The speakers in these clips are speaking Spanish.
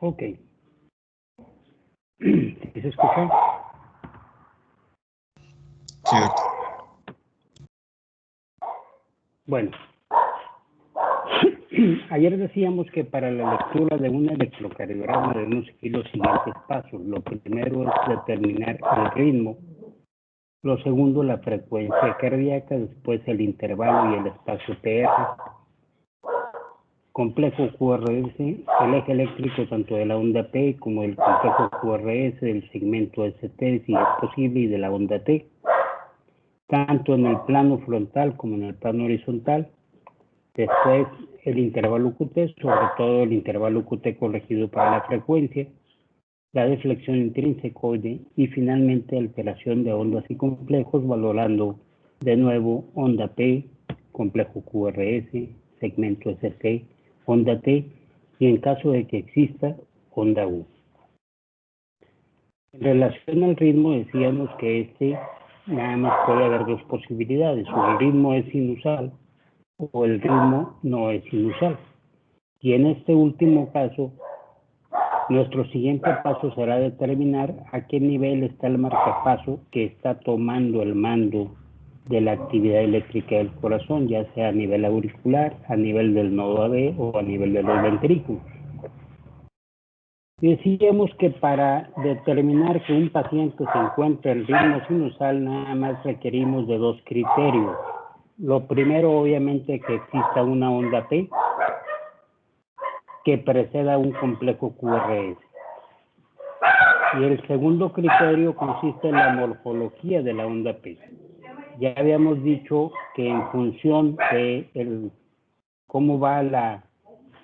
Ok. ¿Sí se escucha? Sí, doctor. Bueno. Ayer decíamos que para la lectura de un electrocardiograma debemos seguir los siguientes pasos. Lo primero es determinar el ritmo. Lo segundo, la frecuencia cardíaca. Después, el intervalo y el espacio PR. Complejo QRS, el eje eléctrico tanto de la onda P como el complejo QRS del segmento ST, si es posible, y de la onda T, tanto en el plano frontal como en el plano horizontal. Después, el intervalo QT, sobre todo el intervalo QT corregido para la frecuencia, la deflexión intrínsecoide y finalmente alteración de ondas y complejos, valorando de nuevo onda P, complejo QRS, segmento ST, onda T y en caso de que exista, onda U. En relación al ritmo decíamos que nada más puede haber dos posibilidades, o el ritmo es sinusal o el ritmo no es sinusal. Y en este último caso, nuestro siguiente paso será determinar a qué nivel está el marcapaso que está tomando el mando de la actividad eléctrica del corazón, ya sea a nivel auricular, a nivel del nodo AB o a nivel de los ventrículos. Decíamos que para determinar que un paciente se encuentra en ritmo sinusal nada más requerimos de dos criterios. Lo primero, obviamente, que exista una onda P que preceda un complejo QRS. Y el segundo criterio consiste en la morfología de la onda P. Ya habíamos dicho que en función de cómo va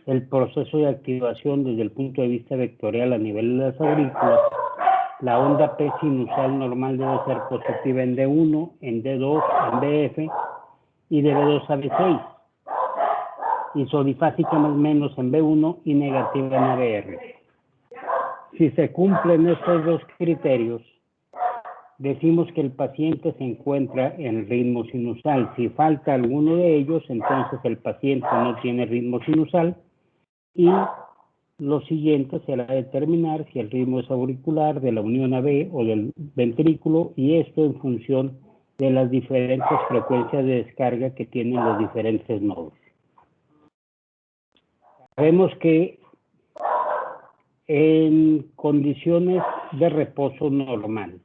el proceso de activación desde el punto de vista vectorial a nivel de las aurículas, la onda P sinusal normal debe ser positiva en D1, en D2, en BF y de B2 a B6. Isodifásica más o menos en B1 y negativa en ABR. Si se cumplen estos dos criterios, decimos que el paciente se encuentra en ritmo sinusal. Si falta alguno de ellos, entonces el paciente no tiene ritmo sinusal y lo siguiente será determinar si el ritmo es auricular, de la unión AB o del ventrículo, y esto en función de las diferentes frecuencias de descarga que tienen los diferentes nodos. Sabemos que en condiciones de reposo normal,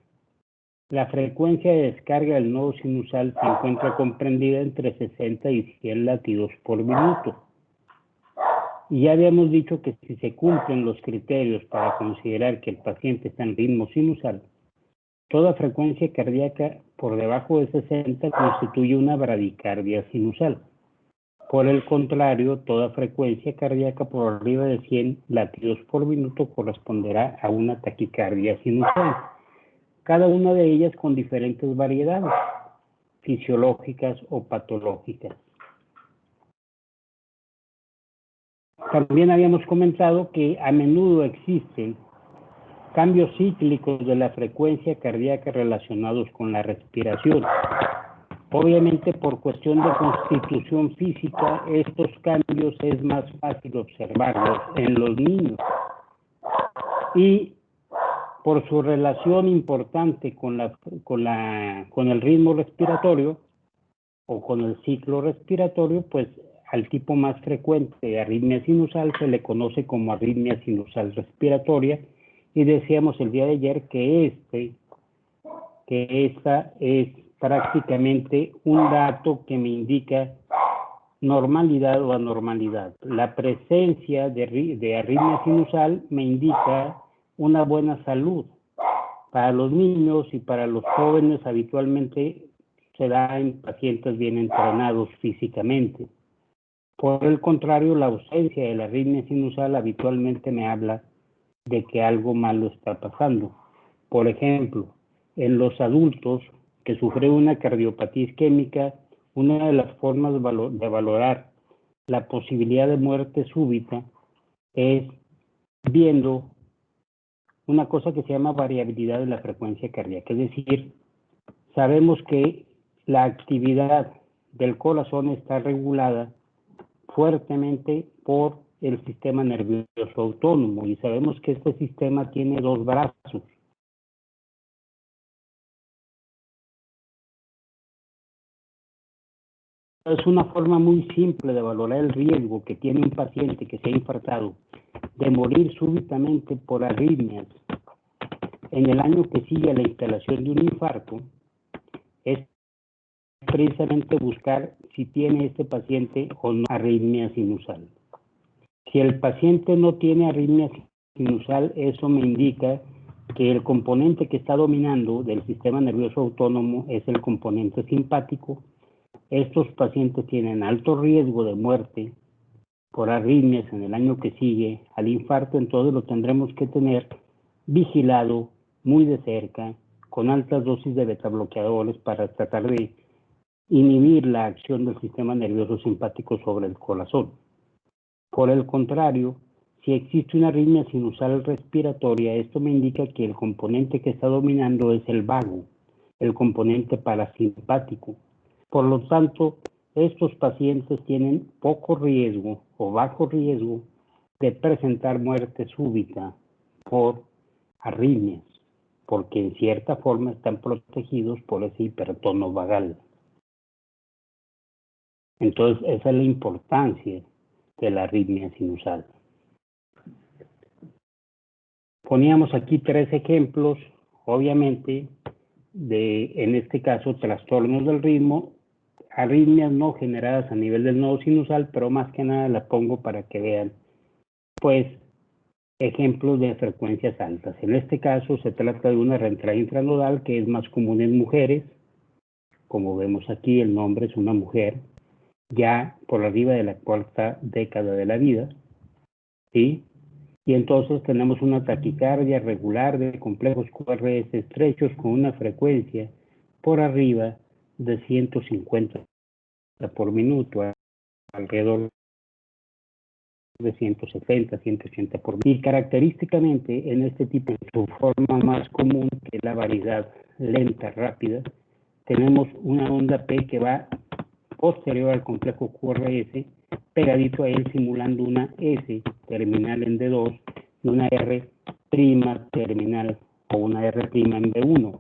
la frecuencia de descarga del nodo sinusal se encuentra comprendida entre 60 y 100 latidos por minuto. Y ya habíamos dicho que si se cumplen los criterios para considerar que el paciente está en ritmo sinusal, toda frecuencia cardíaca por debajo de 60 constituye una bradicardia sinusal. Por el contrario, toda frecuencia cardíaca por arriba de 100 latidos por minuto corresponderá a una taquicardia sinusal. Cada una de ellas con diferentes variedades, fisiológicas o patológicas. También habíamos comentado que a menudo existen cambios cíclicos de la frecuencia cardíaca relacionados con la respiración. Obviamente, por cuestión de constitución física, estos cambios es más fácil observarlos en los niños. Y por su relación importante con el ritmo respiratorio o con el ciclo respiratorio, pues al tipo más frecuente de arritmia sinusal se le conoce como arritmia sinusal respiratoria, y decíamos el día de ayer que esta es prácticamente un dato que me indica normalidad o anormalidad. La presencia de arritmia sinusal me indica una buena salud. Para los niños y para los jóvenes habitualmente se da en pacientes bien entrenados físicamente. Por el contrario, la ausencia de la arritmia sinusal habitualmente me habla de que algo malo está pasando. Por ejemplo, en los adultos que sufren una cardiopatía isquémica, una de las formas de valorar la posibilidad de muerte súbita es viendo una cosa que se llama variabilidad de la frecuencia cardíaca. Es decir, sabemos que la actividad del corazón está regulada fuertemente por el sistema nervioso autónomo, y sabemos que este sistema tiene dos brazos. Es una forma muy simple de valorar el riesgo que tiene un paciente que se ha infartado de morir súbitamente por arritmias en el año que sigue a la instalación de un infarto. Es precisamente buscar si tiene este paciente o no arritmia sinusal. Si el paciente no tiene arritmia sinusal, eso me indica que el componente que está dominando del sistema nervioso autónomo es el componente simpático. Estos pacientes tienen alto riesgo de muerte por arritmias en el año que sigue al infarto, entonces lo tendremos que tener vigilado muy de cerca, con altas dosis de betabloqueadores para tratar de inhibir la acción del sistema nervioso simpático sobre el corazón. Por el contrario, si existe una arritmia sinusal respiratoria, esto me indica que el componente que está dominando es el vago, el componente parasimpático. Por lo tanto, estos pacientes tienen poco riesgo o bajo riesgo de presentar muerte súbita por arritmias, porque en cierta forma están protegidos por ese hipertono vagal. Entonces, esa es la importancia de la arritmia sinusal. Poníamos aquí 3 ejemplos, obviamente, en este caso, trastornos del ritmo, arritmias no generadas a nivel del nodo sinusal, pero más que nada la pongo para que vean, pues, ejemplos de frecuencias altas. En este caso se trata de una reentrada infranodal que es más común en mujeres. Como vemos aquí, el nombre es una mujer, ya por arriba de la 4ª década de la vida, ¿sí? Y entonces tenemos una taquicardia regular de complejos QRS estrechos con una frecuencia por arriba de 150 por minuto, alrededor de 170, 180 por minuto. Y característicamente en este tipo, su forma más común, que es la variedad lenta, rápida, tenemos una onda P que va posterior al complejo QRS, pegadito a él simulando una S terminal en D2 y una R' terminal o una R' en B1.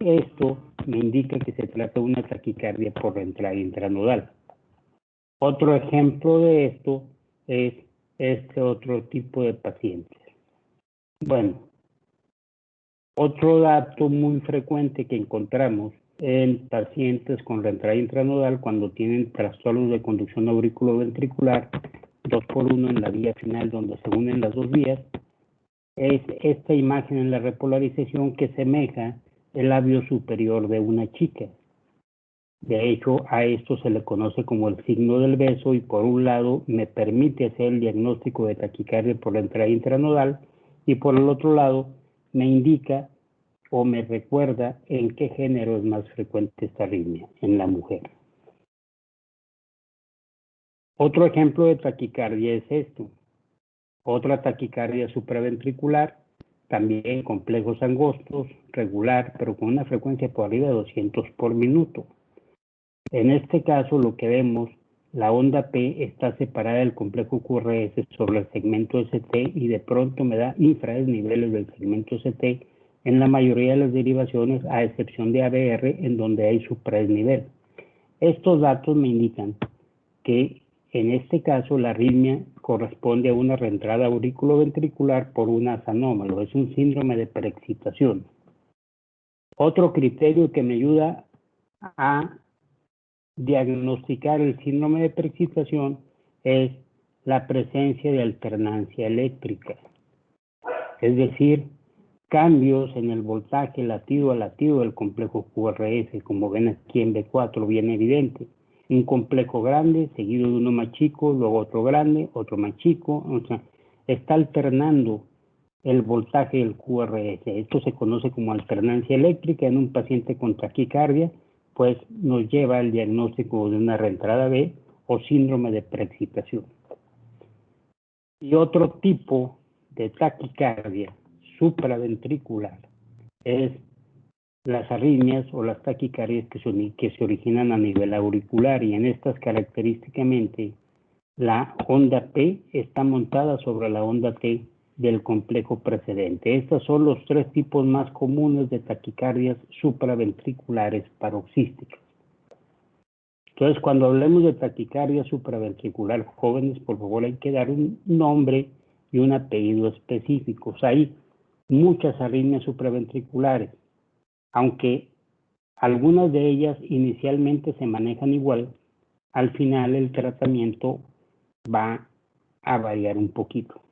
Esto me indica que se trata de una taquicardia por reentrada intranodal. Otro ejemplo de esto es este otro tipo de pacientes. Bueno, otro dato muy frecuente que encontramos en pacientes con reentrada intranodal cuando tienen trastornos de conducción auriculoventricular 2x1 en la vía final donde se unen las dos vías, es esta imagen en la repolarización que semeja el labio superior de una chica. De hecho, a esto se le conoce como el signo del beso y por un lado me permite hacer el diagnóstico de taquicardia por reentrada intranodal y por el otro lado me indica o me recuerda en qué género es más frecuente esta arritmia, en la mujer. Otro ejemplo de taquicardia es esto. Otra taquicardia supraventricular, también complejos angostos, regular, pero con una frecuencia por arriba de 200 por minuto. En este caso, lo que vemos, la onda P está separada del complejo QRS sobre el segmento ST y de pronto me da infradesniveles del segmento ST en la mayoría de las derivaciones, a excepción de ABR, en donde hay supradesnivel. Estos datos me indican que en este caso la arritmia corresponde a una reentrada auriculoventricular por un asa anómalo, es un síndrome de preexcitación. Otro criterio que me ayuda a diagnosticar el síndrome de preexcitación es la presencia de alternancia eléctrica, es decir, cambios en el voltaje latido a latido del complejo QRS, como ven aquí en B4 bien evidente. Un complejo grande seguido de uno más chico, luego otro grande, otro más chico, o sea, está alternando el voltaje del QRS. Esto se conoce como alternancia eléctrica en un paciente con taquicardia, pues nos lleva al diagnóstico de una reentrada B o síndrome de preexcitación. Y otro tipo de taquicardia supraventricular es las arritmias o las taquicardias que se originan a nivel auricular, y en estas característicamente la onda P está montada sobre la onda T del complejo precedente. Estos son los tres tipos más comunes de taquicardias supraventriculares paroxísticas. Entonces, cuando hablemos de taquicardia supraventricular, jóvenes, por favor, hay que dar un nombre y un apellido específicos. Hay muchas arritmias supraventriculares, aunque algunas de ellas inicialmente se manejan igual, al final el tratamiento va a variar un poquito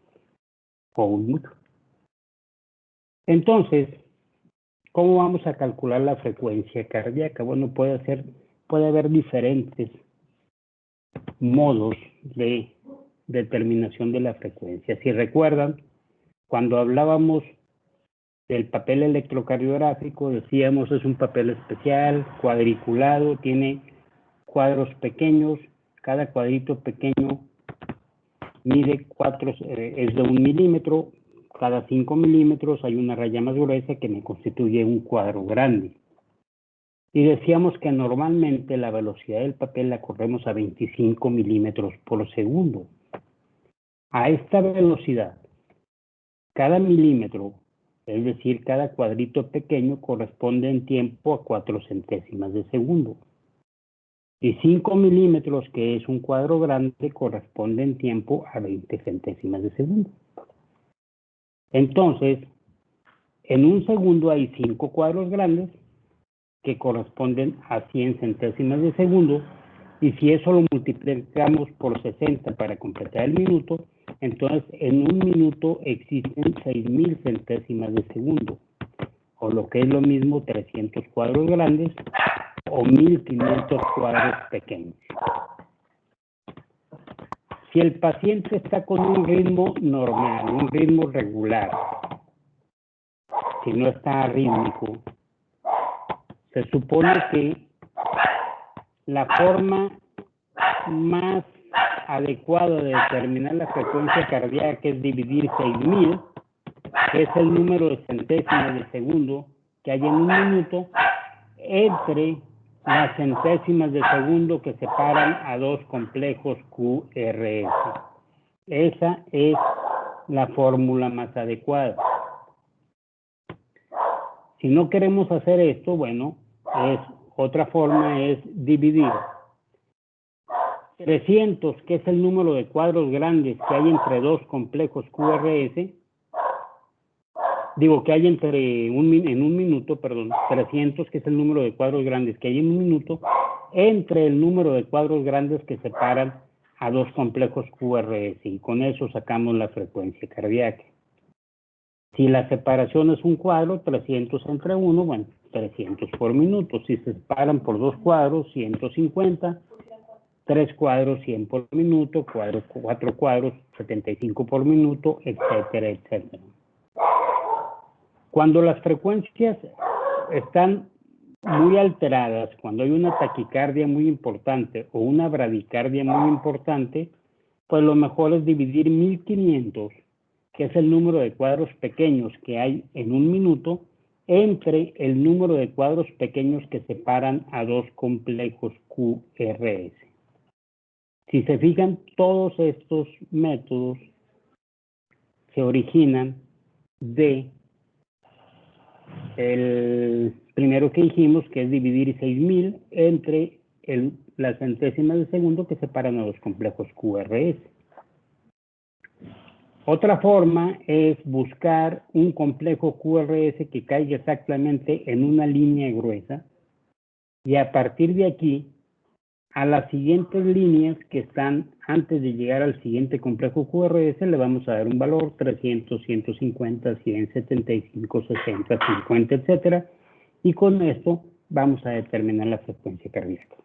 o un mucho. Entonces, ¿cómo vamos a calcular la frecuencia cardíaca? Bueno, puede haber diferentes modos de determinación de la frecuencia. Si recuerdan, cuando hablábamos del papel electrocardiográfico, decíamos es un papel especial, cuadriculado, tiene cuadros pequeños, cada cuadrito pequeño mide es de 1 milímetro, cada 5 milímetros hay una raya más gruesa que me constituye un cuadro grande. Y decíamos que normalmente la velocidad del papel la corremos a 25 milímetros por segundo. A esta velocidad, cada milímetro, es decir, cada cuadrito pequeño, corresponde en tiempo a 4 centésimas de segundo. Y 5 milímetros, que es un cuadro grande, corresponde en tiempo a 20 centésimas de segundo. Entonces, en un segundo hay 5 cuadros grandes que corresponden a 100 centésimas de segundo, y si eso lo multiplicamos por 60 para completar el minuto, entonces en un minuto existen 6.000 centésimas de segundo, o lo que es lo mismo 300 cuadros grandes o 1.500 cuadros pequeños. Si el paciente está con un ritmo normal, un ritmo regular, si no está arrítmico, se supone que la forma más adecuada de determinar la frecuencia cardíaca es dividir 6.000, que es el número de centésimas de segundo que hay en un minuto, entre las centésimas de segundo que separan a dos complejos QRS. Esa es la fórmula más adecuada. Si no queremos hacer esto, bueno, otra forma es dividir 300, que es el número de cuadros grandes que hay entre dos complejos QRS, que hay en un minuto, 300, que es el número de cuadros grandes que hay en un minuto, entre el número de cuadros grandes que separan a dos complejos QRS, y con eso sacamos la frecuencia cardíaca. Si la separación es un cuadro, 300 entre 1, bueno, 300 por minuto. Si se separan por dos cuadros, 150, 3 cuadros, 100 por minuto, 4 cuadros, 75 por minuto, etcétera, etcétera. Cuando las frecuencias están muy alteradas, cuando hay una taquicardia muy importante o una bradicardia muy importante, pues lo mejor es dividir 1.500, que es el número de cuadros pequeños que hay en un minuto, entre el número de cuadros pequeños que separan a dos complejos QRS. Si se fijan, todos estos métodos se originan de el primero que dijimos, que es dividir 6.000 entre las centésimas de segundo que separan a los complejos QRS. Otra forma es buscar un complejo QRS que caiga exactamente en una línea gruesa, y a partir de aquí, a las siguientes líneas que están antes de llegar al siguiente complejo QRS, le vamos a dar un valor: 300, 150, 100, 75, 60, 50, etcétera, y con esto vamos a determinar la frecuencia cardíaca.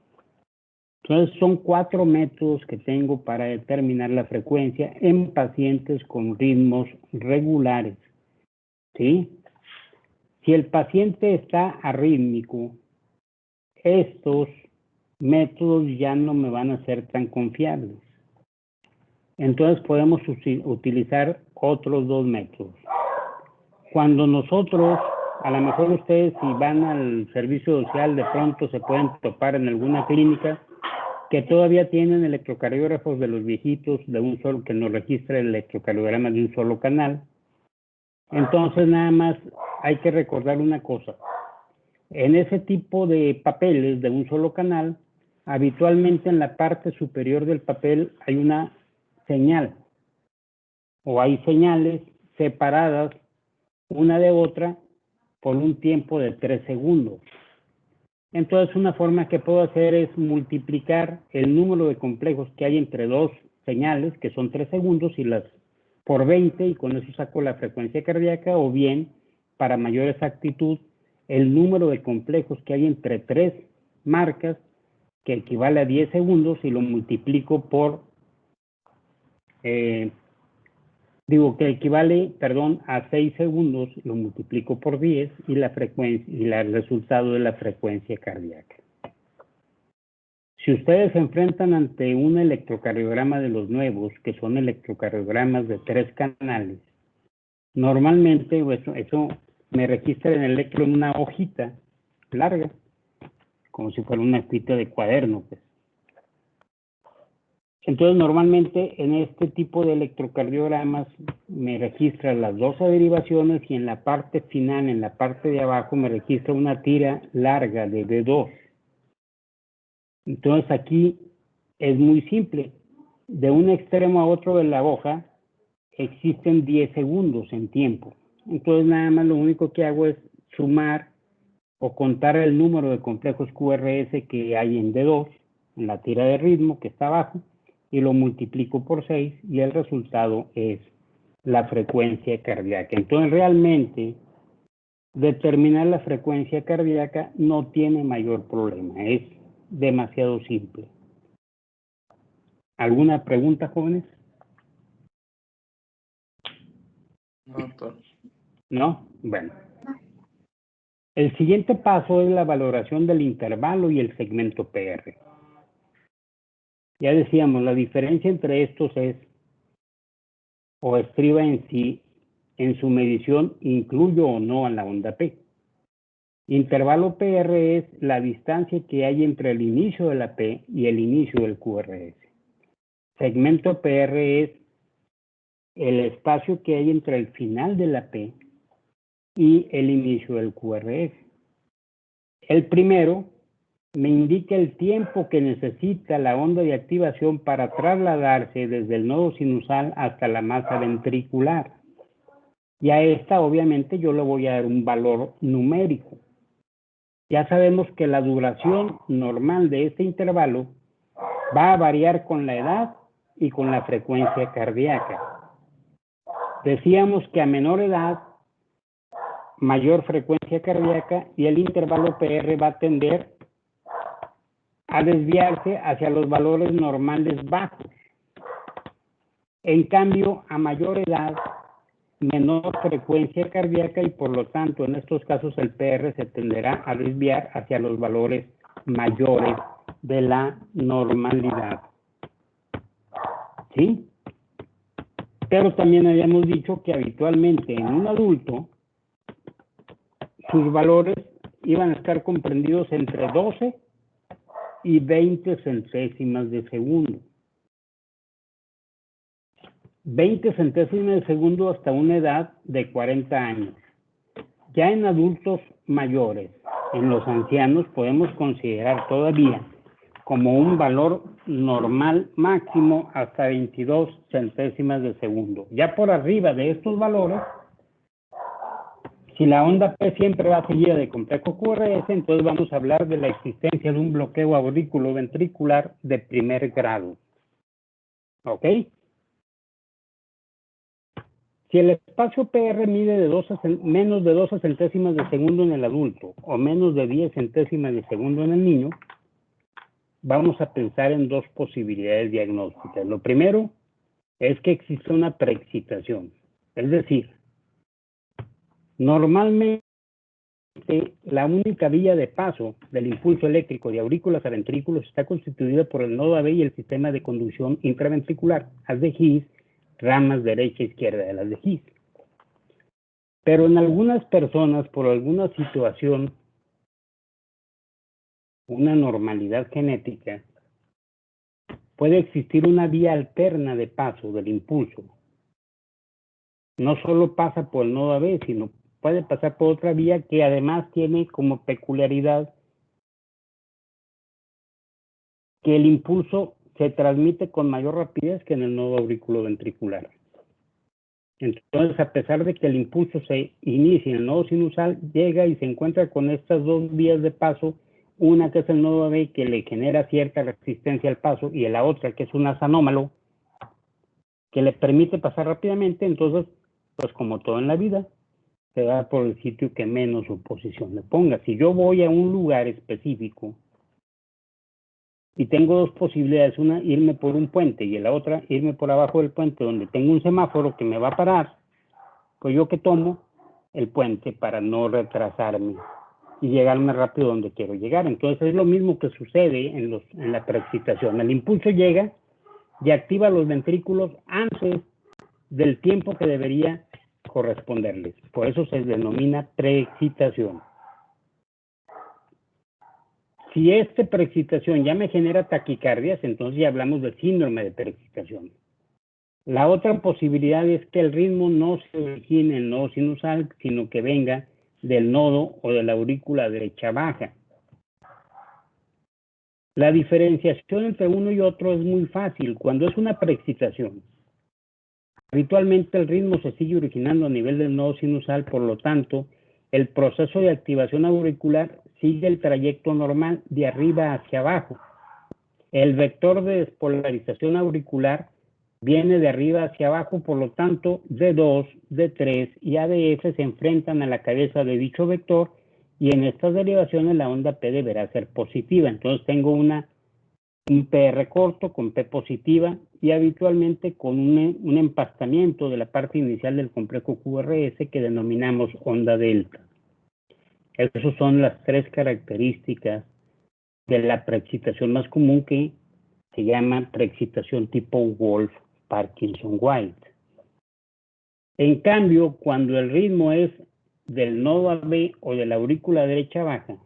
Entonces, son 4 métodos que tengo para determinar la frecuencia en pacientes con ritmos regulares, ¿sí? Si el paciente está arrítmico, estos métodos ya no me van a ser tan confiables. Entonces, podemos utilizar otros 2 métodos. Cuando nosotros, a lo mejor ustedes, si van al servicio social, de pronto se pueden topar en alguna clínica que todavía tienen electrocardiógrafos de los viejitos, de un solo, que nos registra el electrocardiograma de un solo canal. Entonces, nada más hay que recordar una cosa. En ese tipo de papeles de un solo canal, habitualmente en la parte superior del papel hay una señal, o hay señales separadas una de otra por un tiempo de 3 segundos. Entonces, una forma que puedo hacer es multiplicar el número de complejos que hay entre dos señales, que son 3 segundos, y las por 20, y con eso saco la frecuencia cardíaca, o bien, para mayor exactitud, el número de complejos que hay entre 3 marcas, que equivale a 10 segundos, y lo multiplico por, que equivale, a 6 segundos, lo multiplico por 10, y la frecuencia, y el resultado de la frecuencia cardíaca. Si ustedes se enfrentan ante un electrocardiograma de los nuevos, que son electrocardiogramas de 3 canales, normalmente eso me registra en el electro en una hojita larga, como si fuera una hojita de cuaderno, pues. Entonces, normalmente en este tipo de electrocardiogramas me registra las 12 derivaciones, y en la parte final, en la parte de abajo, me registra una tira larga de D2. Entonces, aquí es muy simple. De un extremo a otro de la hoja existen 10 segundos en tiempo. Entonces, nada más lo único que hago es sumar o contar el número de complejos QRS que hay en D2, en la tira de ritmo que está abajo, y lo multiplico por 6, y el resultado es la frecuencia cardíaca. Entonces, realmente, determinar la frecuencia cardíaca no tiene mayor problema, es demasiado simple. ¿Alguna pregunta, jóvenes? No, doctor. ¿No? Bueno. El siguiente paso es la valoración del intervalo y el segmento PR. Ya decíamos, la diferencia entre estos es, o estriba en sí, en su medición, incluyo o no a la onda P. Intervalo PR es la distancia que hay entre el inicio de la P y el inicio del QRS. Segmento PR es el espacio que hay entre el final de la P y el inicio del QRS. El primero me indica el tiempo que necesita la onda de activación para trasladarse desde el nodo sinusal hasta la masa ventricular. Y a esta, obviamente, yo le voy a dar un valor numérico. Ya sabemos que la duración normal de este intervalo va a variar con la edad y con la frecuencia cardíaca. Decíamos que a menor edad, mayor frecuencia cardíaca, y el intervalo PR va a tender a desviarse hacia los valores normales bajos. En cambio, a mayor edad, menor frecuencia cardíaca, y por lo tanto, en estos casos, el PR se tenderá a desviar hacia los valores mayores de la normalidad. ¿Sí? Pero también habíamos dicho que habitualmente en un adulto, sus valores iban a estar comprendidos entre 12 y 20 centésimas de segundo. 20 centésimas de segundo hasta una edad de 40 años. Ya en adultos mayores, en los ancianos, podemos considerar todavía como un valor normal máximo hasta 22 centésimas de segundo. Ya por arriba de estos valores, si la onda P siempre va seguida de complejo QRS, entonces vamos a hablar de la existencia de un bloqueo auriculoventricular de primer grado. ¿Ok? Si el espacio PR mide menos de 12 centésimas de segundo en el adulto o menos de 10 centésimas de segundo en el niño, vamos a pensar en dos posibilidades diagnósticas. Lo primero es que existe una preexcitación. Es decir, normalmente la única vía de paso del impulso eléctrico de aurículas a ventrículos está constituida por el nodo AB y el sistema de conducción intraventricular, haz de His, ramas derecha e izquierda de las de His. Pero en algunas personas, por alguna situación, una normalidad genética, puede existir una vía alterna de paso del impulso. No solo pasa por el nodo AB, sino puede pasar por otra vía que además tiene como peculiaridad que el impulso se transmite con mayor rapidez que en el nodo auriculoventricular. Entonces, a pesar de que el impulso se inicia en el nodo sinusal, llega y se encuentra con estas dos vías de paso, una que es el nodo AB que le genera cierta resistencia al paso y la otra que es un haz anómalo que le permite pasar rápidamente. Entonces, pues como todo en la vida, se va por el sitio que menos oposición le ponga. Si yo voy a un lugar específico y tengo dos posibilidades, una irme por un puente y la otra irme por abajo del puente donde tengo un semáforo que me va a parar, pues yo que tomo el puente para no retrasarme y llegar más rápido donde quiero llegar. Entonces es lo mismo que sucede en la preexcitación. El impulso llega y activa los ventrículos antes del tiempo que debería corresponderles. Por eso se denomina preexcitación. Si esta preexcitación ya me genera taquicardias, entonces ya hablamos del síndrome de preexcitación. La otra posibilidad es que el ritmo no se origine en el nodo sinusal, sino que venga del nodo o de la aurícula derecha baja. La diferenciación entre uno y otro es muy fácil. Cuando es una preexcitación, habitualmente el ritmo se sigue originando a nivel del nodo sinusal, por lo tanto, el proceso de activación auricular sigue el trayecto normal de arriba hacia abajo. El vector de despolarización auricular viene de arriba hacia abajo, por lo tanto, D2, D3 y ADF se enfrentan a la cabeza de dicho vector y en estas derivaciones la onda P deberá ser positiva. Entonces tengo un PR corto con P positiva y habitualmente con un empastamiento de la parte inicial del complejo QRS que denominamos onda delta. Esas son las tres características de la preexcitación más común, que se llama preexcitación tipo Wolff-Parkinson-White. En cambio, cuando el ritmo es del nodo AB o de la aurícula derecha baja,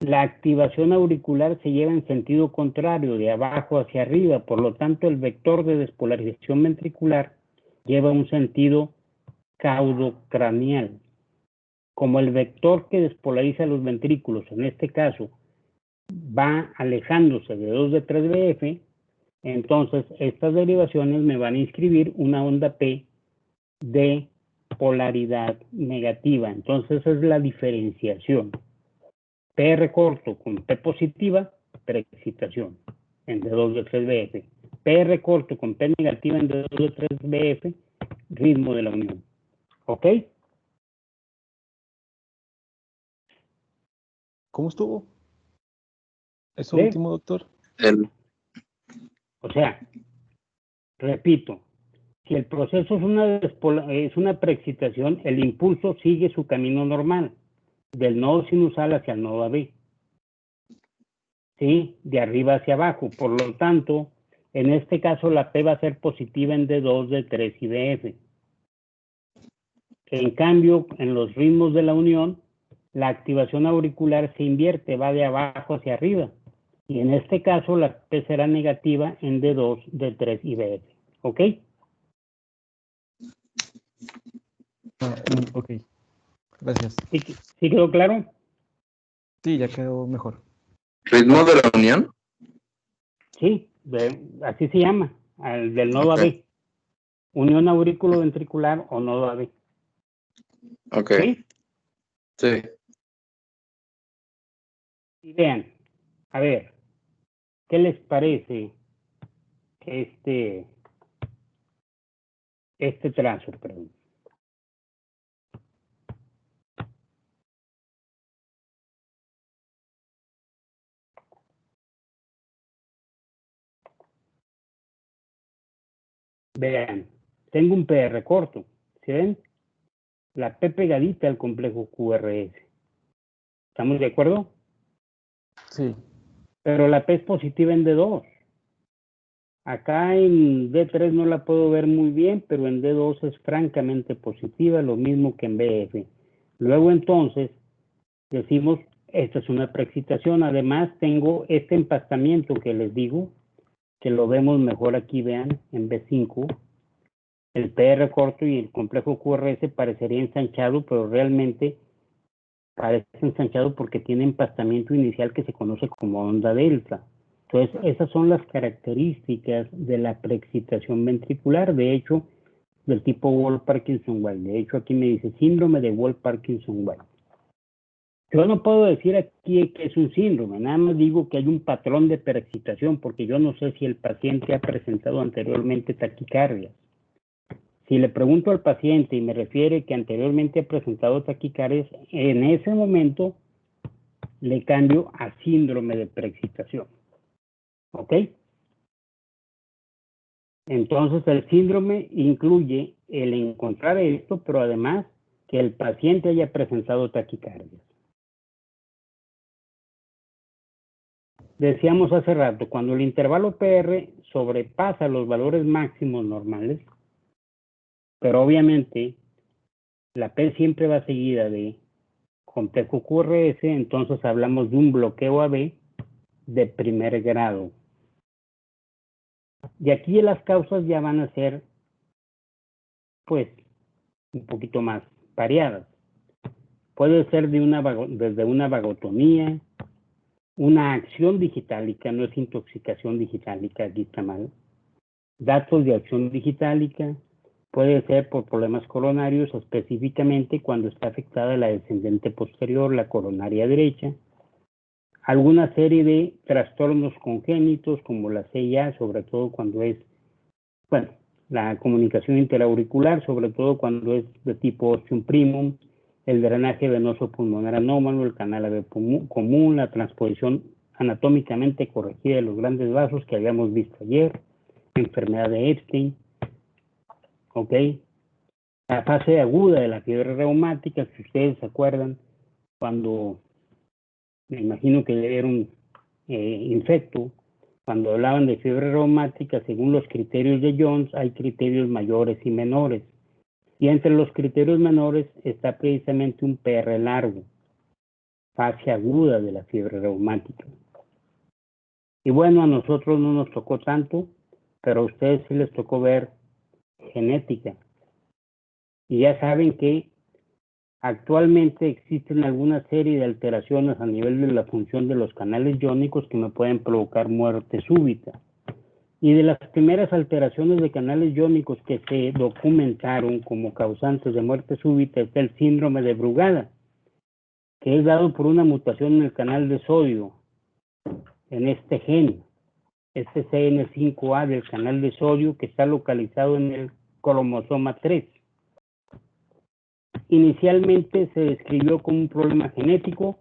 la activación auricular se lleva en sentido contrario, de abajo hacia arriba. Por lo tanto, el vector de despolarización ventricular lleva un sentido caudocranial. Como el vector que despolariza los ventrículos, en este caso, va alejándose de 2 de 3 BF, entonces estas derivaciones me van a inscribir una onda P de polaridad negativa. Entonces esa es la diferenciación. PR corto con P positiva, preexcitación en D2 de 3 BF. PR corto con P negativa en D2 de 3 BF, ritmo de la unión. ¿Ok? ¿Cómo estuvo? Eso ¿Sí? último, doctor. O sea, repito, si el proceso es una preexcitación, el impulso sigue su camino normal, del nodo sinusal hacia el nodo AB. ¿Sí? De arriba hacia abajo. Por lo tanto, en este caso la P va a ser positiva en D2, D3 y DF. En cambio, en los ritmos de la unión, la activación auricular se invierte, va de abajo hacia arriba. Y en este caso, la P será negativa en D2, D3 y DF. ¿Ok? Ok, gracias. ¿Sí quedó claro? Sí, ya quedó mejor. ¿Ritmo de la unión? Sí, así se llama, del nodo Ok. AB. Unión aurículo-ventricular o nodo AB. Ok. ¿Sí? Sí. Y vean, a ver, ¿qué les parece este trazo? Perdón. Vean, tengo un PR corto, ¿sí ven? La P pegadita al complejo QRS. ¿Estamos de acuerdo? Sí. Pero la P es positiva en D2. Acá en D3 no la puedo ver muy bien, pero en D2 es francamente positiva, lo mismo que en BF. Luego entonces decimos esta es una preexcitación. Además, tengo este empastamiento que les digo, que lo vemos mejor aquí, vean, en B5. El PR corto y el complejo QRS parecería ensanchado, pero realmente parece ensanchado porque tiene empastamiento inicial que se conoce como onda delta. Entonces, esas son las características de la preexcitación ventricular, de hecho, del tipo Wolff-Parkinson-White. De hecho, aquí me dice síndrome de Wolff-Parkinson-White. Yo no puedo decir aquí que es un síndrome, nada más digo que hay un patrón de preexcitación, porque yo no sé si el paciente ha presentado anteriormente taquicardia. Si le pregunto al paciente y me refiere que anteriormente ha presentado taquicardias, en ese momento le cambio a síndrome de preexcitación. ¿Ok? Entonces el síndrome incluye el encontrar esto, pero además que el paciente haya presentado taquicardias. Decíamos hace rato, cuando el intervalo PR sobrepasa los valores máximos normales, pero obviamente la P siempre va seguida de complejo QRS, entonces hablamos de un bloqueo AB de primer grado. Y aquí las causas ya van a ser, pues, un poquito más variadas. Puede ser desde una vagotomía, una acción digitálica, no es intoxicación digitálica, aquí está mal. Datos de acción digitálica, puede ser por problemas coronarios, específicamente cuando está afectada la descendente posterior, la coronaria derecha. Alguna serie de trastornos congénitos como la CIA, sobre todo cuando es, bueno, la comunicación interauricular, sobre todo cuando es de tipo ostium primum, el drenaje venoso pulmonar anómalo, el canal AB común, la transposición anatómicamente corregida de los grandes vasos que habíamos visto ayer, enfermedad de Epstein, ¿ok? La fase aguda de la fiebre reumática, si ustedes se acuerdan, cuando me imagino que era un infecto, cuando hablaban de fiebre reumática, según los criterios de Jones, hay criterios mayores y menores. Y entre los criterios menores está precisamente un PR largo, fase aguda de la fiebre reumática. Y bueno, a nosotros no nos tocó tanto, pero a ustedes sí les tocó ver genética. Y ya saben que actualmente existen alguna serie de alteraciones a nivel de la función de los canales iónicos que me pueden provocar muerte súbita. Y de las primeras alteraciones de canales iónicos que se documentaron como causantes de muerte súbita está el síndrome de Brugada, que es dado por una mutación en el canal de sodio, en este gen, este CN5A del canal de sodio que está localizado en el cromosoma 3. Inicialmente se describió como un problema genético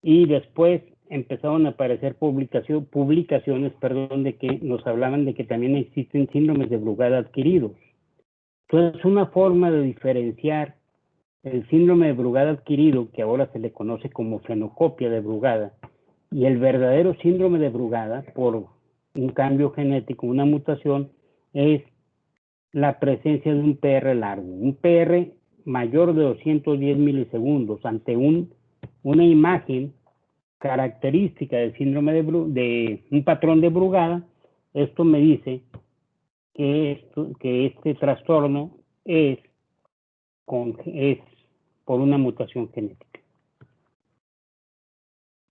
y después empezaron a aparecer publicaciones de que nos hablaban de que también existen síndromes de Brugada adquiridos. Entonces, una forma de diferenciar el síndrome de Brugada adquirido, que ahora se le conoce como fenocopia de Brugada, y el verdadero síndrome de Brugada, por un cambio genético, una mutación, es la presencia de un PR largo, un PR mayor de 210 milisegundos ante una imagen característica del síndrome de un patrón de Brugada. Esto me dice que este trastorno es por una mutación genética.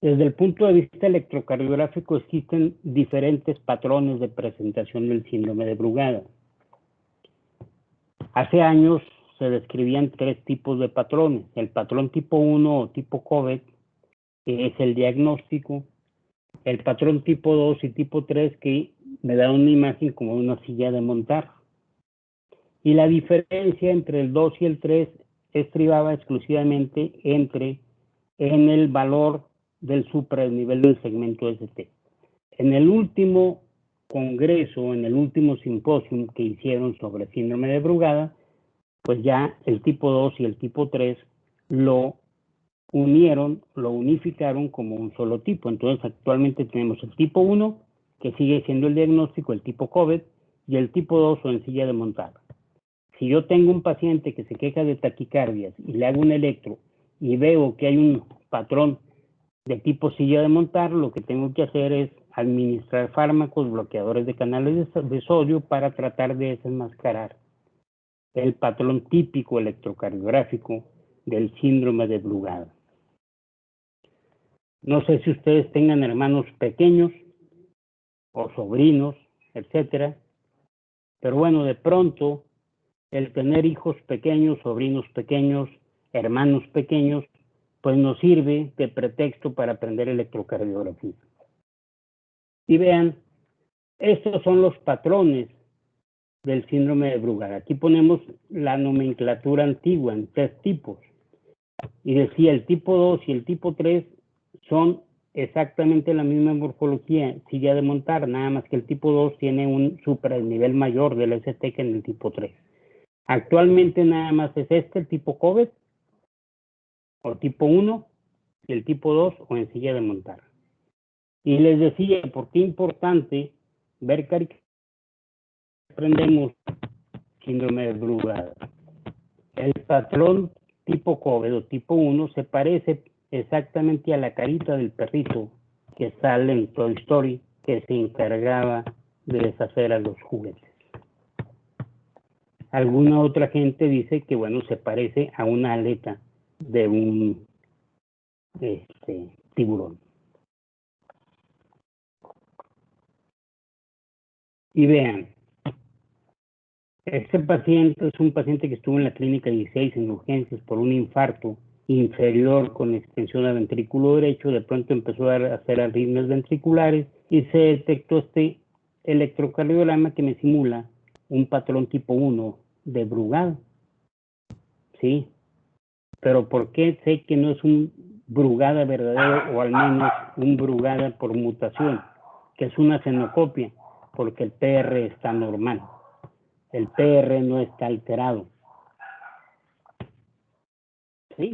Desde el punto de vista electrocardiográfico existen diferentes patrones de presentación del síndrome de Brugada. Hace años se describían 3 tipos de patrones. El patrón tipo 1 o tipo COVID, que es el diagnóstico. El patrón tipo 2 y tipo 3, que me da una imagen como una silla de montar. Y la diferencia entre el 2 y el 3 estribaba exclusivamente en el valor del supranivel del segmento ST. En el último congreso, en el último simposio que hicieron sobre síndrome de Brugada, pues ya el tipo 2 y el tipo 3 lo unificaron como un solo tipo. Entonces actualmente tenemos el tipo 1, que sigue siendo el diagnóstico, el tipo COVID, y el tipo 2 o en silla de montar. Si yo tengo un paciente que se queja de taquicardias y le hago un electro y veo que hay un patrón de tipo silla de montar, lo que tengo que hacer es administrar fármacos bloqueadores de canales de sodio para tratar de desenmascarar el patrón típico electrocardiográfico del síndrome de Brugada. No sé si ustedes tengan hermanos pequeños o sobrinos, etcétera, pero bueno, de pronto el tener hijos pequeños, sobrinos pequeños, hermanos pequeños, pues nos sirve de pretexto para aprender electrocardiografía. Y vean, estos son los patrones del síndrome de Brugada. Aquí ponemos la nomenclatura antigua en 3 tipos. Y decía, el tipo 2 y el tipo 3 son exactamente la misma morfología, silla de montar, nada más que el tipo 2 tiene un nivel mayor del ST que en el tipo 3. Actualmente nada más es el tipo COVID, o tipo 1, y el tipo 2, o en silla de montar. Y les decía, ¿por qué es importante ver que aprendemos síndrome de Brugada? El patrón tipo COVID o tipo 1 se parece exactamente a la carita del perrito que sale en Toy Story, que se encargaba de deshacer a los juguetes. Alguna otra gente dice que, bueno, se parece a una aleta de un tiburón. Y vean, este paciente es un paciente que estuvo en la clínica 16 en urgencias por un infarto inferior con extensión del ventrículo derecho. De pronto empezó a hacer arritmias ventriculares y se detectó este electrocardiograma que me simula un patrón tipo 1 de Brugada. ¿Sí? Pero ¿por qué sé que no es un Brugada verdadero o al menos un Brugada por mutación? Que es una xenocopia, porque el PR está normal. El PR no está alterado. ¿Sí?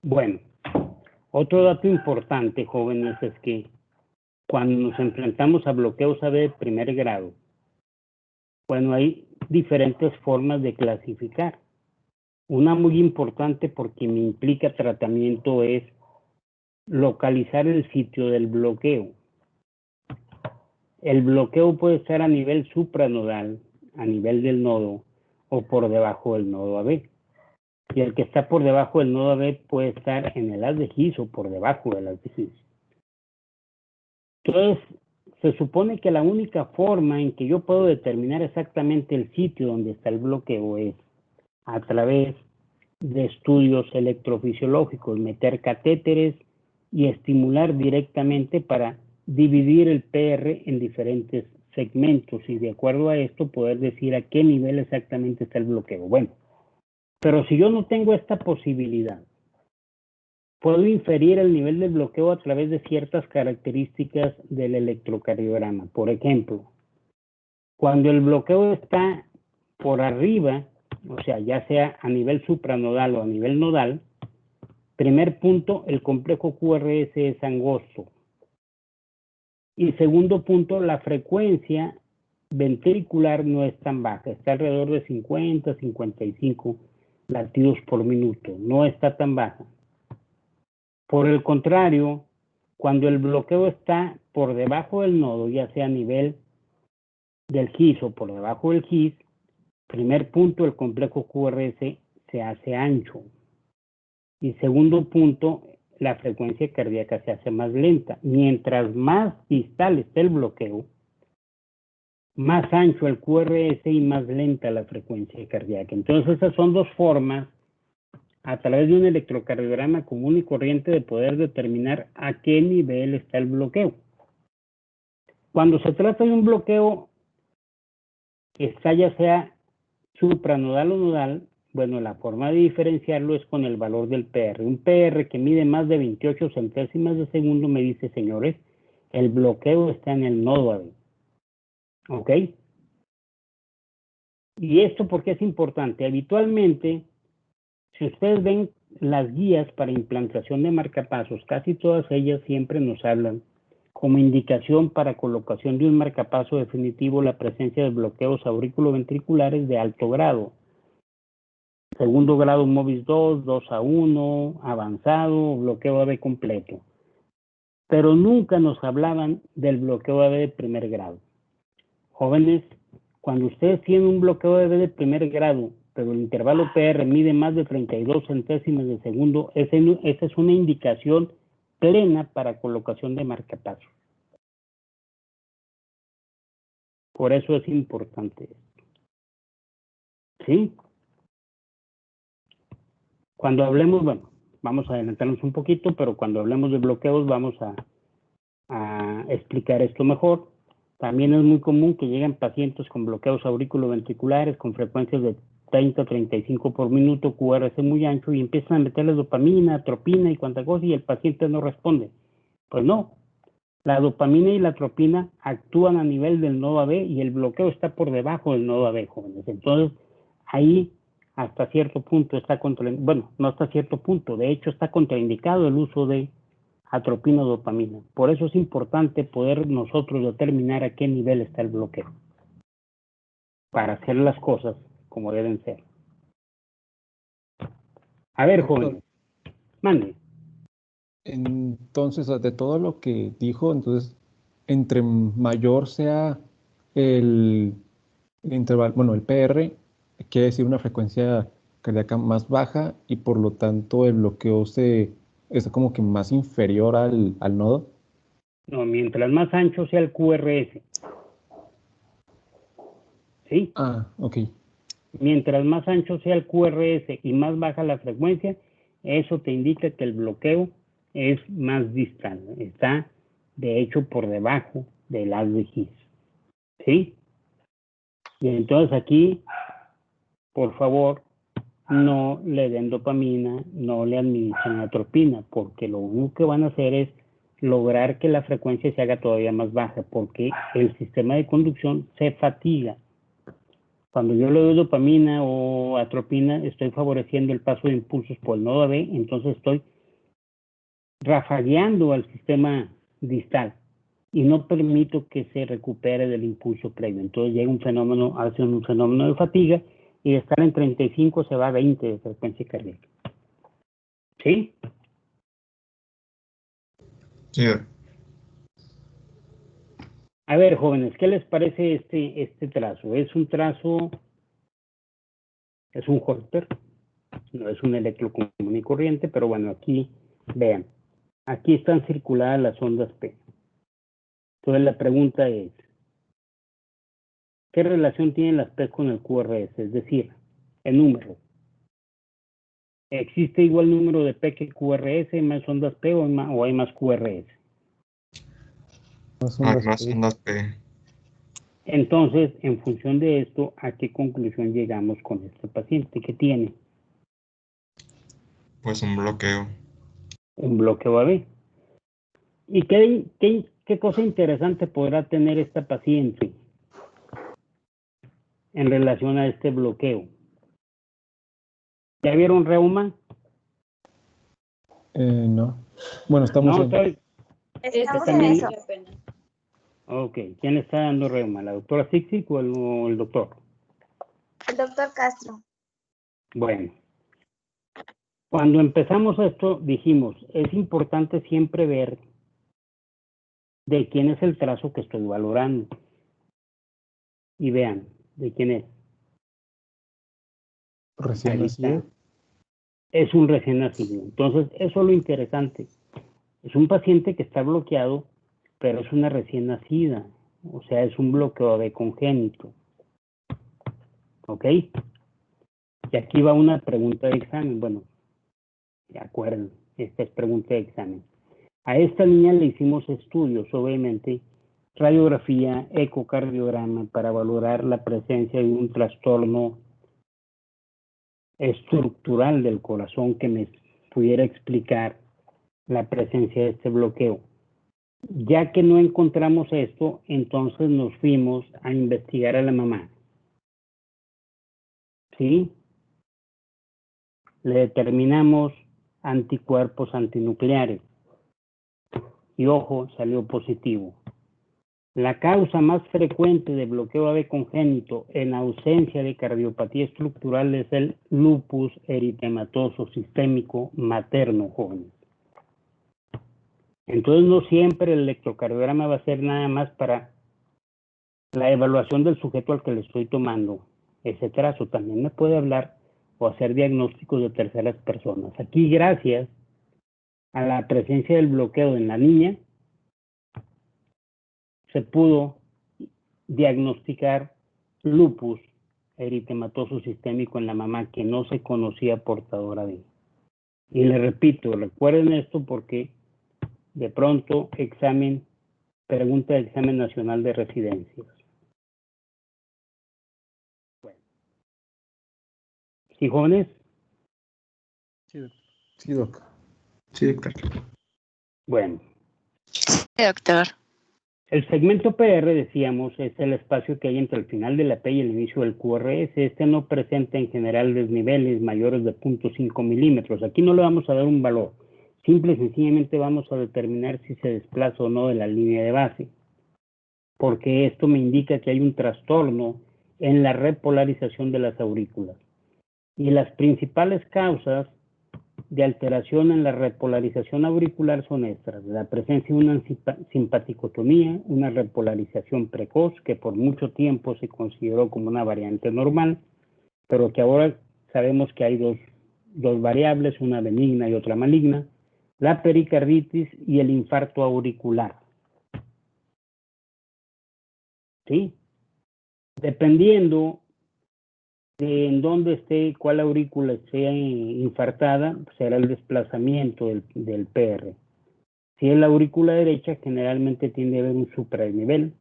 Bueno, otro dato importante, jóvenes, es que cuando nos enfrentamos a bloqueos AB de primer grado, bueno, hay diferentes formas de clasificar. Una muy importante porque me implica tratamiento es localizar el sitio del bloqueo. El bloqueo puede estar a nivel supranodal, a nivel del nodo, o por debajo del nodo AB. Y el que está por debajo del nodo AB puede estar en el haz de His o por debajo del haz de His. Entonces, se supone que la única forma en que yo puedo determinar exactamente el sitio donde está el bloqueo es a través de estudios electrofisiológicos, meter catéteres y estimular directamente para dividir el PR en diferentes segmentos y de acuerdo a esto poder decir a qué nivel exactamente está el bloqueo. Bueno, pero si yo no tengo esta posibilidad, puedo inferir el nivel de bloqueo a través de ciertas características del electrocardiograma. Por ejemplo, cuando el bloqueo está por arriba, o sea, ya sea a nivel supranodal o a nivel nodal, primer punto, el complejo QRS es angosto. Y segundo punto, la frecuencia ventricular no es tan baja, está alrededor de 50, 55 latidos por minuto, no está tan baja. Por el contrario, cuando el bloqueo está por debajo del nodo, ya sea a nivel del GIS o por debajo del GIS, primer punto, el complejo QRS se hace ancho. Y segundo punto, la frecuencia cardíaca se hace más lenta. Mientras más distal esté el bloqueo, más ancho el QRS y más lenta la frecuencia cardíaca. Entonces, esas son dos formas, a través de un electrocardiograma común y corriente, de poder determinar a qué nivel está el bloqueo. Cuando se trata de un bloqueo que está ya sea supranodal o nodal, bueno, la forma de diferenciarlo es con el valor del PR. Un PR que mide más de 28 centésimas de segundo me dice, señores, el bloqueo está en el nodo AB. ¿Ok? ¿Y esto por qué es importante? Habitualmente, si ustedes ven las guías para implantación de marcapasos, casi todas ellas siempre nos hablan como indicación para colocación de un marcapaso definitivo la presencia de bloqueos auriculoventriculares de alto grado. segundo grado MOVIS 2, 2A1, avanzado, bloqueo AB completo. Pero nunca nos hablaban del bloqueo AB de primer grado. Jóvenes, cuando ustedes tienen un bloqueo AB de primer grado, pero el intervalo PR mide más de 32 centésimas de segundo, esa es una indicación plena para colocación de marcapasos. Por eso es importante esto. ¿Sí? Cuando hablemos, bueno, vamos a adelantarnos un poquito, pero cuando hablemos de bloqueos vamos a explicar esto mejor. También es muy común que lleguen pacientes con bloqueos auriculoventriculares con frecuencias de 30 a 35 por minuto, QRS muy ancho, y empiezan a meterle dopamina, atropina y cuanta cosa, y el paciente no responde. Pues no. La dopamina y la atropina actúan a nivel del nodo AB y el bloqueo está por debajo del nodo AB, jóvenes. Entonces, ahí hasta cierto punto está bueno, no hasta cierto punto, de hecho está contraindicado el uso de atropina o dopamina. Por eso es importante poder nosotros determinar a qué nivel está el bloqueo para hacer las cosas como deben ser. A ver, jóvenes, mande. Entonces, de todo lo que dijo, entonces, entre mayor sea el intervalo, bueno, el PR, quiere decir una frecuencia cardíaca más baja y por lo tanto el bloqueo es como que más inferior al nodo. No, mientras más ancho sea el QRS. ¿Sí? Ah, ok. Mientras más ancho sea el QRS y más baja la frecuencia, eso te indica que el bloqueo es más distal. Está, de hecho, por debajo del haz de His. ¿Sí? Y entonces aquí, por favor, no le den dopamina, no le administren atropina, porque lo único que van a hacer es lograr que la frecuencia se haga todavía más baja, porque el sistema de conducción se fatiga. Cuando yo le doy dopamina o atropina, estoy favoreciendo el paso de impulsos por el nodo AB, entonces estoy rafagueando al sistema distal y no permito que se recupere del impulso previo. Entonces llega un fenómeno, hace un fenómeno de fatiga y de estar en 35 se va a 20 de frecuencia cardíaca. ¿Sí? Sí. A ver, jóvenes, ¿qué les parece este trazo? Es un trazo, es un Holter, no es un electro común y corriente, pero bueno, aquí, vean, aquí están circuladas las ondas P. Entonces la pregunta es, ¿qué relación tienen las P con el QRS? Es decir, el número. ¿Existe igual número de P que QRS, más ondas P o hay más QRS? Más ondas P. Entonces, en función de esto, ¿a qué conclusión llegamos con este paciente? ¿Qué tiene? Pues un bloqueo. Un bloqueo AB. ¿Y qué cosa interesante podrá tener esta paciente en relación a este bloqueo? ¿Ya vieron reuma? No. Bueno, estamos No, en... Estamos en también- eso. Ok, ¿quién le está dando reuma? ¿La doctora Sixic o el doctor? El doctor Castro. Bueno, cuando empezamos esto dijimos, es importante siempre ver de quién es el trazo que estoy valorando. Y vean, ¿de quién es? Recién Ahí nacido. está. Es un recién nacido. Entonces, eso es lo interesante. Es un paciente que está bloqueado, pero es una recién nacida. O sea, es un bloqueo de congénito. ¿Ok? Y aquí va una pregunta de examen. Bueno, de acuerdo, esta es pregunta de examen. A esta niña le hicimos estudios, obviamente, radiografía, ecocardiograma, para valorar la presencia de un trastorno estructural del corazón que me pudiera explicar la presencia de este bloqueo. Ya que no encontramos esto, entonces nos fuimos a investigar a la mamá. ¿Sí? Le determinamos anticuerpos antinucleares. Y ojo, salió positivo. La causa más frecuente de bloqueo AV congénito en ausencia de cardiopatía estructural es el lupus eritematoso sistémico materno, jóvenes. Entonces no siempre el electrocardiograma va a ser nada más para la evaluación del sujeto al que le estoy tomando ese trazo. También me puede hablar o hacer diagnósticos de terceras personas. Aquí, gracias a la presencia del bloqueo en la niña, se pudo diagnosticar lupus eritematoso sistémico en la mamá que no se conocía portadora de. Y le repito, recuerden esto porque de pronto pregunta de examen nacional de residencias. Bueno. ¿Sí, jóvenes? Sí, doc. Sí, doctor. Bueno. Sí, doctor. El segmento PR, decíamos, es el espacio que hay entre el final de la P y el inicio del QRS. Este no presenta en general desniveles mayores de 0.5 milímetros. Aquí no le vamos a dar un valor. Simple y sencillamente vamos a determinar si se desplaza o no de la línea de base. Porque esto me indica que hay un trastorno en la repolarización de las aurículas. Y las principales causas de alteración en la repolarización auricular son estas: la presencia de una simpaticotomía, una repolarización precoz, que por mucho tiempo se consideró como una variante normal, pero que ahora sabemos que hay dos variables, una benigna y otra maligna, la pericarditis y el infarto auricular. ¿Sí? Dependiendo de en dónde esté, cuál aurícula esté infartada, será el desplazamiento del PR. Si es la aurícula derecha, generalmente tiende a haber un supradesnivel.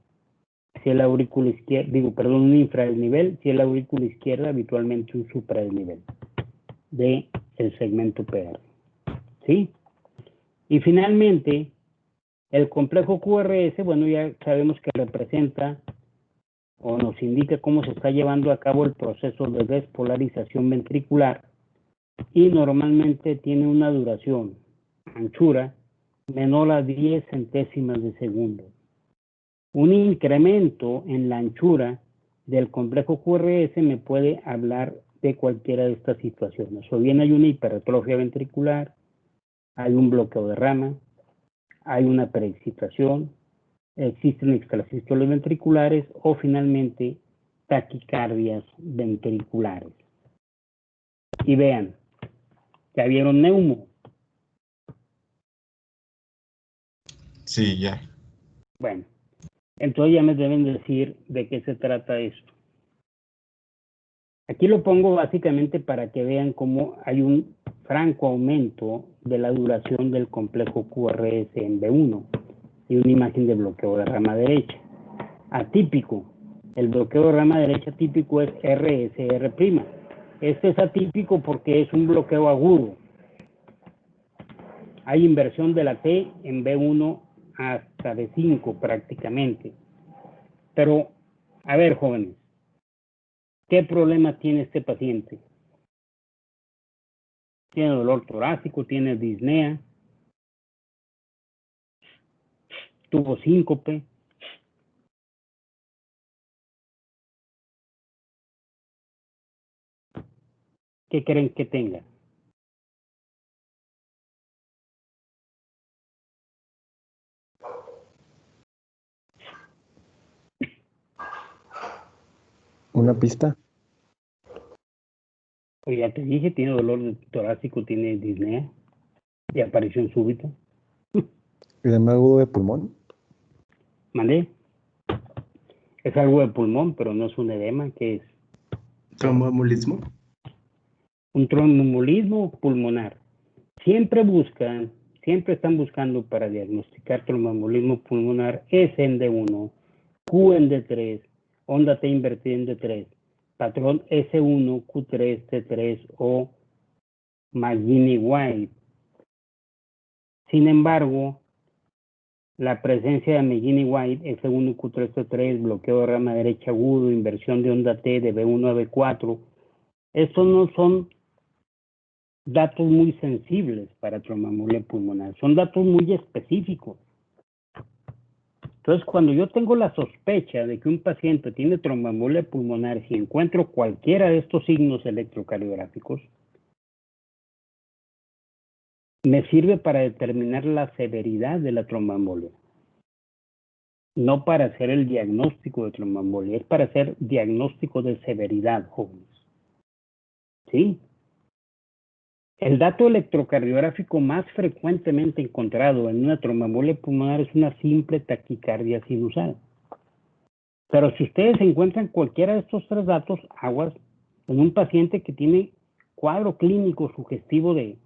Si es la aurícula izquierda, un infradesnivel. Si es la aurícula izquierda, habitualmente un supradesnivel del segmento PR. ¿Sí? Y finalmente, el complejo QRS, bueno, ya sabemos que representa o nos indica cómo se está llevando a cabo el proceso de despolarización ventricular y normalmente tiene una duración, anchura, menor a 10 centésimas de segundo. Un incremento en la anchura del complejo QRS me puede hablar de cualquiera de estas situaciones. O bien hay una hipertrofia ventricular, hay un bloqueo de rama, hay una preexcitación, existen extrasístoles ventriculares o finalmente taquicardias ventriculares. Y vean, ¿ya vieron neumo? Sí, ya. Bueno, entonces ya me deben decir de qué se trata esto. Aquí lo pongo básicamente para que vean cómo hay un franco aumento de la duración del complejo QRS en B1 y una imagen de bloqueo de rama derecha. Atípico. El bloqueo de rama derecha típico es RSR'. Este es atípico porque es un bloqueo agudo. Hay inversión de la T en B1 hasta B5 prácticamente. Pero, a ver, jóvenes, ¿qué problema tiene este paciente? Tiene dolor torácico, tiene disnea, tuvo síncope. ¿Qué creen que tenga? ¿Una pista? Pues ya te dije, tiene dolor torácico, tiene disnea y aparición súbita. ¿Edema agudo de pulmón? ¿Mandé? Es algo de pulmón, pero no es un edema, que es ¿Tromboembolismo? un tromboembolismo pulmonar. Siempre están buscando para diagnosticar tromboembolismo pulmonar SND1, QND3, onda T invertida en D3, patrón S1, Q3, T3 o McGinnis-White. Sin embargo, la presencia de McGinnis-White, S1, Q3, T3, bloqueo de rama derecha agudo, inversión de onda T de B1 a B4, estos no son datos muy sensibles para tromboembolia pulmonar, son datos muy específicos. Entonces, cuando yo tengo la sospecha de que un paciente tiene tromboembolia pulmonar, si encuentro cualquiera de estos signos electrocardiográficos, me sirve para determinar la severidad de la tromboembolia. No para hacer el diagnóstico de tromboembolia, es para hacer diagnóstico de severidad, jóvenes. ¿Sí? El dato electrocardiográfico más frecuentemente encontrado en una tromboembolia pulmonar es una simple taquicardia sinusal. Pero si ustedes encuentran cualquiera de estos tres datos, aguas, en un paciente que tiene cuadro clínico sugestivo de...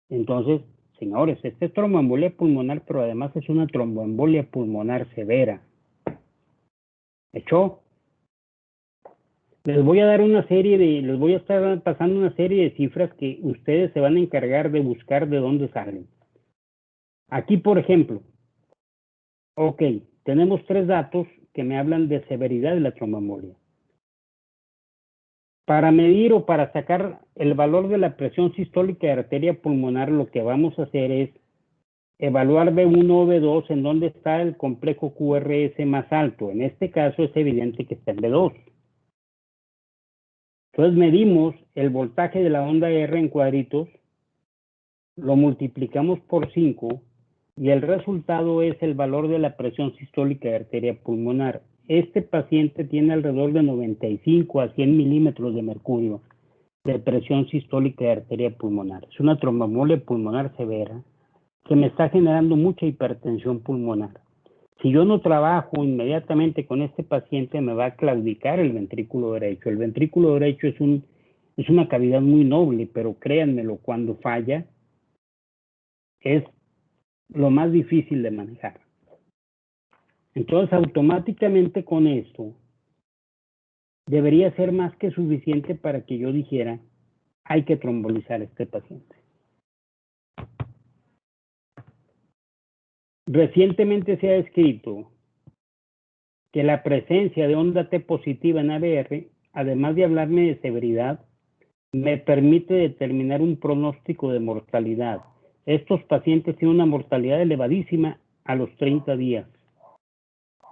Entonces, señores, esta es tromboembolia pulmonar, pero además es una tromboembolia pulmonar severa. ¿Hecho? Les voy a dar una serie de, les voy a estar pasando una serie de cifras que ustedes se van a encargar de buscar de dónde salen. Aquí, por ejemplo, ok, tenemos tres datos que me hablan de severidad de la tromboembolia. Para medir o para sacar el valor de la presión sistólica de arteria pulmonar, lo que vamos a hacer es evaluar B1 o B2 en dónde está el complejo QRS más alto. En este caso es evidente que está en B2. Entonces medimos el voltaje de la onda R en cuadritos, lo multiplicamos por 5 y el resultado es el valor de la presión sistólica de arteria pulmonar. Este paciente tiene alrededor de 95 a 100 milímetros de mercurio de presión sistólica de arteria pulmonar. Es una tromboembolia pulmonar severa que me está generando mucha hipertensión pulmonar. Si yo no trabajo inmediatamente con este paciente, me va a claudicar el ventrículo derecho. El ventrículo derecho es una cavidad muy noble, pero créanmelo, cuando falla, es lo más difícil de manejar. Entonces, automáticamente con esto, debería ser más que suficiente para que yo dijera, hay que trombolizar a este paciente. Recientemente se ha descrito que la presencia de onda T positiva en ABR, además de hablarme de severidad, me permite determinar un pronóstico de mortalidad. Estos pacientes tienen una mortalidad elevadísima a los 30 días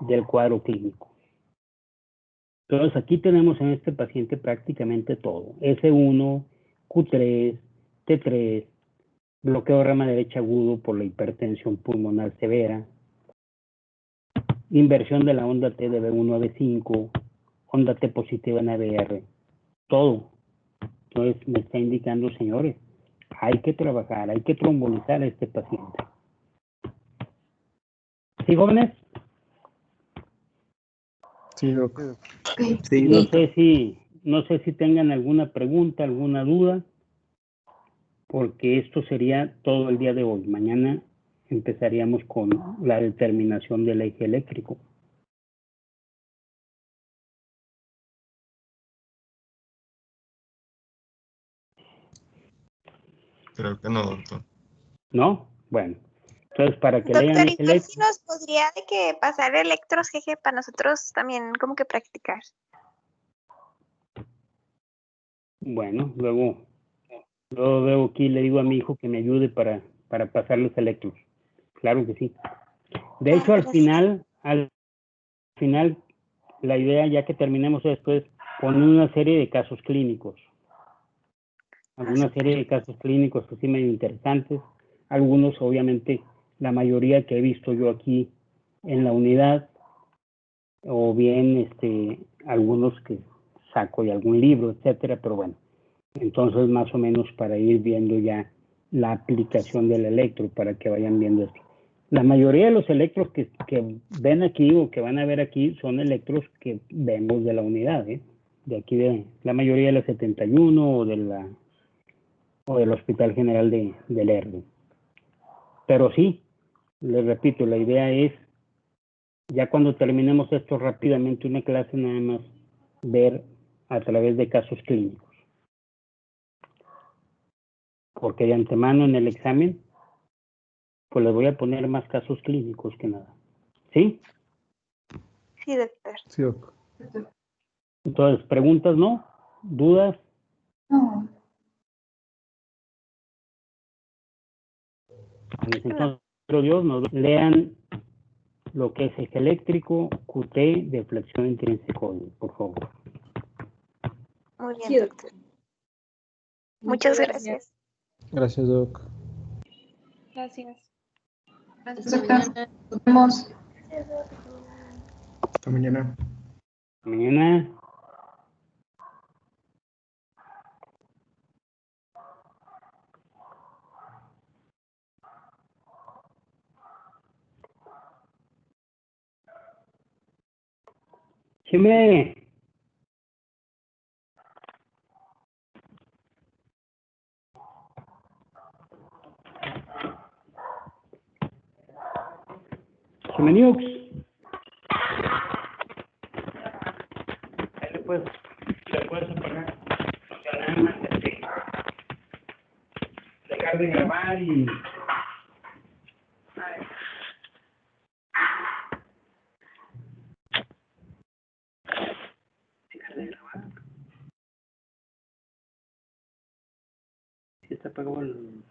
del cuadro clínico. Entonces aquí tenemos en este paciente prácticamente todo. S1, Q3, T3, bloqueo de rama derecha agudo por la hipertensión pulmonar severa, inversión de la onda T de B1 a B5, onda T positiva en ABR, todo. Entonces me está indicando, señores, hay que trabajar, hay que trombolizar a este paciente. ¿Sí, jóvenes? Sí, doctor. Sí, No sé si tengan alguna pregunta, alguna duda, porque esto sería todo el día de hoy. Mañana empezaríamos con la determinación del eje eléctrico. creo que no, doctor. ¿No? Bueno, entonces para que Doctor, lean igual si nos podría de que pasar electros, jeje, para nosotros también como que practicar. bueno, luego veo aquí, le digo a mi hijo que me ayude para pasar los electros. Claro que sí. De hecho, al final, la idea, ya que terminemos esto, es poner una serie de casos clínicos. Alguna serie de casos clínicos así medio interesantes. Algunos, obviamente, la mayoría que he visto yo aquí en la unidad, o bien algunos que saco de algún libro, etcétera, pero bueno. Entonces, más o menos para ir viendo ya la aplicación del electro, para que vayan viendo esto. La mayoría de los electros que ven aquí o que van a ver aquí son electros que vemos de la unidad, de aquí de la mayoría de la 71 o del Hospital General de Lerdo. Pero sí, les repito, la idea es, ya cuando terminemos esto rápidamente, una clase nada más, ver a través de casos clínicos. Porque de antemano en el examen, pues les voy a poner más casos clínicos que nada. ¿Sí? Sí, doctor. Sí, doctor. Entonces, preguntas, ¿no? ¿Dudas? No. Entonces, pero Dios, nos lean lo que es eje eléctrico, QT, deflexión intrínsecoide, por favor. Muy bien, Sí, doctor. Muchas gracias. Gracias, Doc. Gracias. Gracias, doctor. Nos vemos. Hasta mañana. Mañana. Chime. Chimeniux. Ahí le puedes apagar. O sea, nada más dejar de grabar y... Dejar de grabar. Si está apagado el...